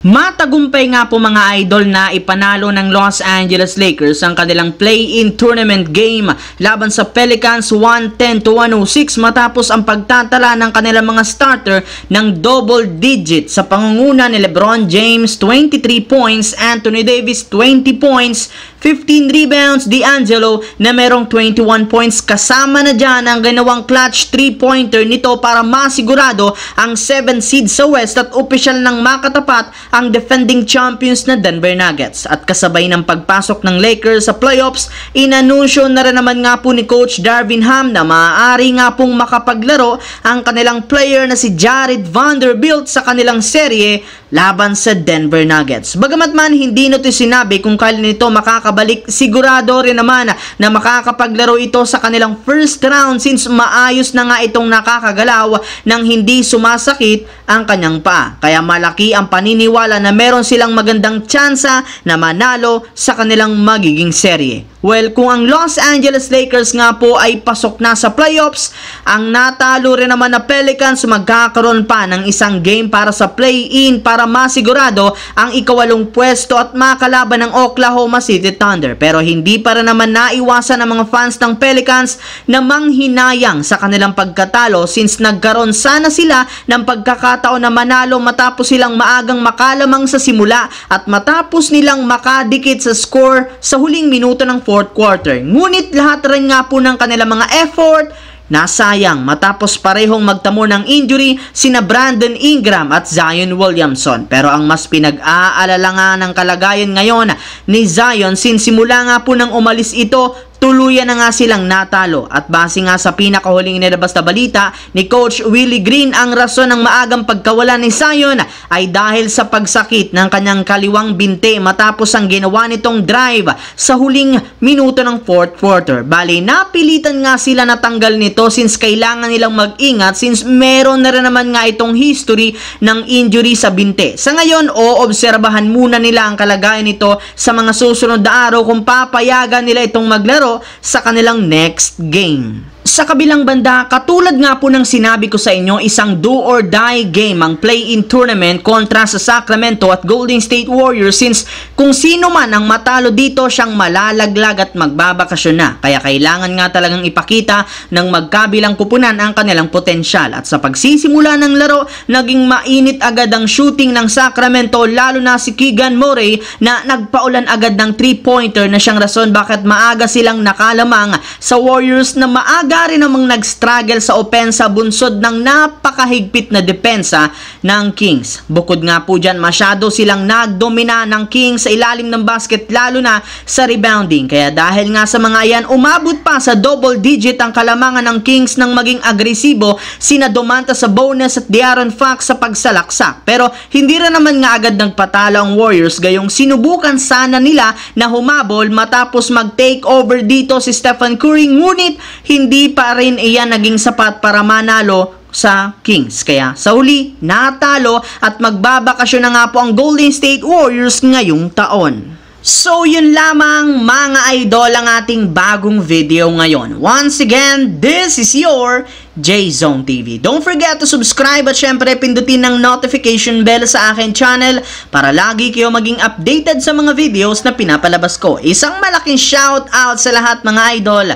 Matagumpay nga po mga idol na ipanalo ng Los Angeles Lakers ang kanilang play-in tournament game laban sa Pelicans 110-106 matapos ang pagtatala ng kanilang mga starter ng double digit sa pangunguna ni LeBron James 23 points, Anthony Davis 20 points, 15 rebounds, D'Angelo na merong 21 points, kasama na dyan ang ginawang clutch 3-pointer nito para masigurado ang 7 seed sa West at opisyal ng makatapat ang defending champions na Denver Nuggets. At kasabay ng pagpasok ng Lakers sa playoffs, inanunsyo na rin naman nga po ni Coach Darvin Ham na maaari nga pong makapaglaro ang kanilang player na si Jared Vanderbilt sa kanilang serye laban sa Denver Nuggets. Bagamat man hindi nito sinabi kung kailan ito makakabalik, sigurado rin naman na makakapaglaro ito sa kanilang first round since maayos na nga itong nakakagalaw nang hindi sumasakit ang kanyang paa. Kaya malaki ang paniniwala na meron silang magandang tsansa na manalo sa kanilang magiging serye. Well, kung ang Los Angeles Lakers nga po ay pasok na sa playoffs, ang natalo rin naman na Pelicans magkakaroon pa ng isang game para sa play-in para masigurado ang ikawalong pwesto at makalaban ng Oklahoma City Thunder. Pero hindi pa rin naman naiwasan ng mga fans ng Pelicans na manghinayang sa kanilang pagkatalo since nagkaroon sana sila ng pagkakataon na manalo matapos silang maagang makalamang sa simula at matapos nilang makadikit sa score sa huling minuto ng fourth quarter. Ngunit lahat rin nga po ng kanilang mga effort nasayang matapos parehong magtamo ng injury sina Brandon Ingram at Zion Williamson. Pero ang mas pinag-aalala nga ng kalagayan ngayon ni Zion since simula nga po nang umalis ito, tuluyan na nga silang natalo. At base nga sa pinakahuling nilabas na balita ni Coach Willie Green, ang rason ng maagang pagkawala ni Zion ay dahil sa pagsakit ng kanyang kaliwang binte matapos ang ginawa nitong drive sa huling minuto ng fourth quarter. Bali, napilitan nga sila natanggal nito since kailangan nilang mag-ingat since meron na rin naman nga itong history ng injury sa binte. Sa ngayon, oobserbahan muna nila ang kalagayan nito sa mga susunod na araw kung papayagan nila itong maglaro sa kanilang next game. Sa kabilang banda, katulad nga po ng sinabi ko sa inyo, isang do or die game ang play-in tournament kontra sa Sacramento at Golden State Warriors since kung sino man ang matalo dito siyang malalaglag at magbabakasyon na. Kaya kailangan nga talagang ipakita ng magkabilang kupunan ang kanilang potensyal. At sa pagsisimula ng laro, naging mainit agad ang shooting ng Sacramento lalo na si Keegan Murray na nagpaulan agad ng 3-pointer na siyang rason bakit maaga silang nakalamang sa Warriors na maaga rin namang nag-struggle sa opensa bunsod ng napakahigpit na depensa ng Kings. Bukod nga po dyan, masyado silang nagdomina ng Kings sa ilalim ng basket lalo na sa rebounding. Kaya dahil nga sa mga yan, umabot pa sa double digit ang kalamangan ng Kings nang maging agresibo sina Domantas Sabonis at De'Aaron Fox sa pagsalaksak. Pero hindi rin naman nga agad nagpatalo ang Warriors, gayong sinubukan sana nila na humabol matapos mag-take over dito si Stephen Curry, ngunit hindi pa rin iyan naging sapat para manalo sa Kings. Kaya sa huli, natalo at magbabakasyon na nga po ang Golden State Warriors ngayong taon. So yun lamang mga idol ang ating bagong video ngayon. Once again, this is your J-Zone TV. Don't forget to subscribe at syempre pindutin ng notification bell sa akin channel para lagi kayo maging updated sa mga videos na pinapalabas ko. Isang malaking shout out sa lahat mga idol.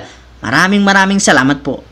Maraming salamat po.